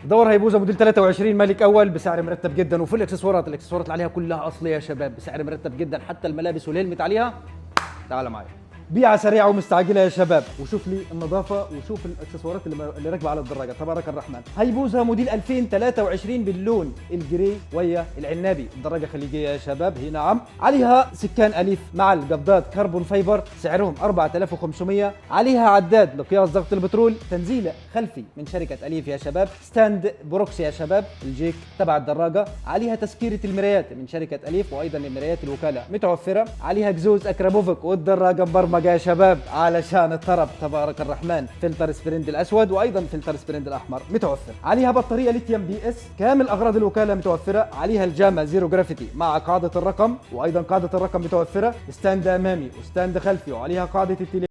دور هيبوزا موديل 23 مالك اول بسعر مرتب جدا، وفي الاكسسوارات اللي عليها كلها اصليه يا شباب بسعر مرتب جدا، حتى الملابس والهلمت عليها. تعال معايا، بيعة سريعة ومستعجلة يا شباب، وشوف لي النظافة وشوف الاكسسوارات اللي راكبة على الدراجة، تبارك الرحمن. هيبوزا موديل 2023 باللون الجري ويا العنابي، الدراجة خليجية يا شباب، هي نعم. عليها سكان أليف مع القبضات كربون فايبر، سعرهم 4500. عليها عداد لقياس ضغط البترول، تنزيل خلفي من شركة أليف يا شباب، ستاند بروكس يا شباب الجيك تبع الدراجة. عليها تسكيرة المرايات من شركة أليف، وأيضا مرايات الوكالة متوفرة. عليها جزوز أكرابوفك، والدراجة مبرمجة يا شباب علشان الطرب، تبارك الرحمن. فلتر سبريند الاسود وايضا فلتر سبريند الاحمر متوفر. عليها بطاريه ليثيوم بي اس، كامل اغراض الوكاله متوفره. عليها الجاما زيرو جرافيتي مع قاعده الرقم، وايضا قاعده الرقم متوفره. ستاند امامي وستاند خلفي، وعليها قاعده التليفون